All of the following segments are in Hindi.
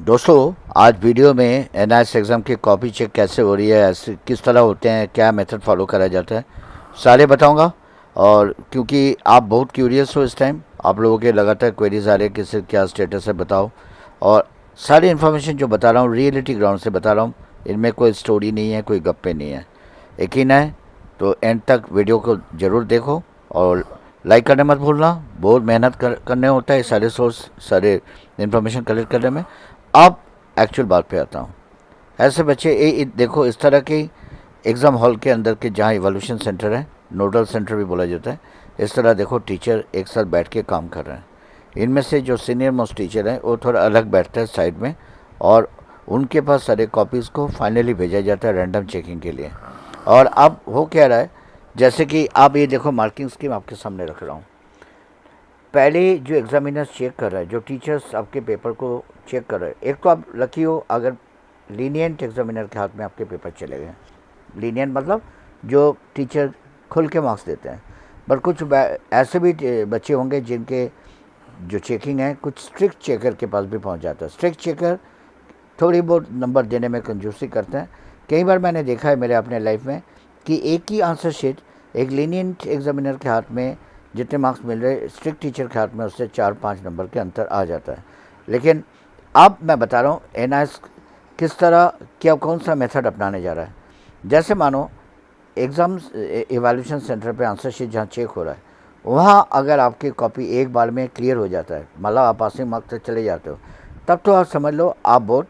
दोस्तों, आज वीडियो में एनआईएस एग्ज़ाम की कॉपी चेक कैसे हो रही है, ऐसे किस तरह होते हैं, क्या मेथड फॉलो करा जाता है, सारे बताऊंगा। और क्योंकि आप बहुत क्यूरियस हो इस टाइम, आप लोगों के लगातार क्वेरीज आ रहे हैं कि सर क्या स्टेटस है बताओ। और सारी इन्फॉर्मेशन जो बता रहा हूँ रियलिटी ग्राउंड से बता रहा हूँ, इनमें कोई स्टोरी नहीं है, कोई गप्पे नहीं है। यकीन है तो एंड तक वीडियो को ज़रूर देखो और लाइक करने मत भूलना। बहुत मेहनत करने होता है सारे सोर्स, सारे इन्फॉर्मेशन कलेक्ट करने में। अब एक्चुअल बात पे आता हूँ। ऐसे बच्चे देखो इस तरह के एग्ज़ाम हॉल के अंदर के जहाँ इवोल्यूशन सेंटर है, नोडल सेंटर भी बोला जाता है, इस तरह देखो टीचर एक साथ बैठ के काम कर रहे हैं। इनमें से जो सीनियर मोस्ट टीचर है वो थोड़ा अलग बैठता है साइड में, और उनके पास सारे कॉपीज़ को फाइनली भेजा जाता है रैंडम चेकिंग के लिए। और अब हो क्या रहा है, जैसे कि आप ये देखो मार्किंग स्कीम आपके सामने रख रहा हूँ। पहले जो एग्जामिनर्स चेक कर रहा है, जो टीचर्स आपके पेपर को चेक कर रहे हैं, एक तो आप लकी हो अगर लीनियंट एग्जामिनर के हाथ में आपके पेपर चले गए। लीनियंट मतलब जो टीचर खुल के मार्क्स देते हैं। पर कुछ ऐसे भी बच्चे होंगे जिनके जो चेकिंग है कुछ स्ट्रिक्ट चेकर के पास भी पहुंच जाता है। स्ट्रिक्ट चेकर थोड़ी बहुत नंबर देने में कंजूसी करते हैं। कई बार मैंने देखा है मेरे अपने लाइफ में कि एक ही आंसर शीट एक लीनियंट एग्जामिनर के हाथ में जितने मार्क्स मिल रहे, स्ट्रिक्ट टीचर के हाथ में उससे 4-5 नंबर के अंतर आ जाता है। लेकिन अब मैं बता रहा हूँ एनआईएस किस तरह, क्या कौन सा मेथड अपनाने जा रहा है। जैसे मानो एग्ज़ाम्स इवैल्यूएशन सेंटर पे आंसर शीट जहाँ चेक हो रहा है, वहाँ अगर आपकी कॉपी एक बार में क्लियर हो जाता है, मतलब आप पासिंग मार्क्स तक चले जाते हो, तब तो आप समझ लो आप बहुत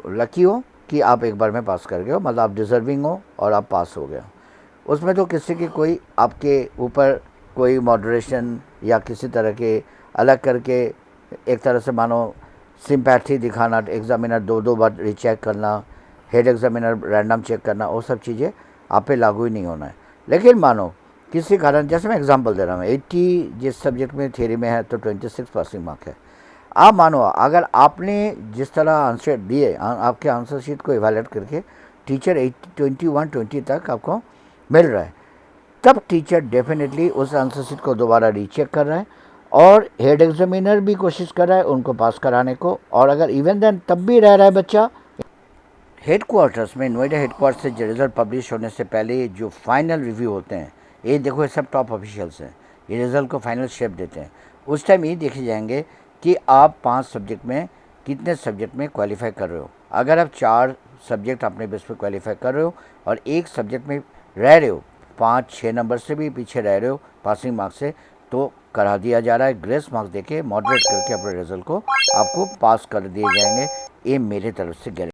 लकी हो कि आप एक बार में पास कर गए हो, मतलब आप डिज़र्विंग हो और आप पास हो गए हो। उसमें तो किसी की कोई आपके ऊपर कोई मॉडरेशन या किसी तरह के अलग करके एक तरह से मानो सिंपैथी दिखाना, एग्जामिनर दो दो बार रीचेक करना, हेड एग्जामिनर रैंडम चेक करना, वो सब चीज़ें आप पे लागू ही नहीं होना है। लेकिन मानो किसी कारण, जैसे मैं एग्जांपल दे रहा हूँ, 80 जिस सब्जेक्ट में थ्योरी में है तो 26 पासिंग मार्क है। आप मानो अगर आपने जिस तरह आंसर दिए, आपके आंसर शीट को इवैल्यूएट करके टीचर 21-20 तक आपको मिल रहा है, तब टीचर डेफिनेटली उस आंसर शीट को दोबारा रीचेक कर रहा है और हेड एग्जामिनर भी कोशिश कर रहा है उनको पास कराने को। और अगर इवन देन तब भी रह रहा है बच्चा, हेड क्वार्टर्स में, नोएडा हेड क्वार्टर से जो रिज़ल्ट पब्लिश होने से पहले जो फाइनल रिव्यू होते हैं, ये देखो ये सब टॉप ऑफिशियल्स हैं, ये रिज़ल्ट को फाइनल शेप देते हैं। उस टाइम ये देखे जाएंगे कि आप 5 सब्जेक्ट में कितने सब्जेक्ट में क्वालिफाई कर रहे हो। अगर आप 4 सब्जेक्ट अपने बेस पर क्वालिफाई कर रहे हो और एक सब्जेक्ट में रह रहे हो, 5-6 नंबर से भी पीछे रह रहे हो पासिंग मार्क्स से, तो करा दिया जा रहा है ग्रेस मार्क्स देके, मॉडरेट करके अपने रिजल्ट को आपको पास कर दिए जाएंगे। ये मेरे तरफ से गारंटी।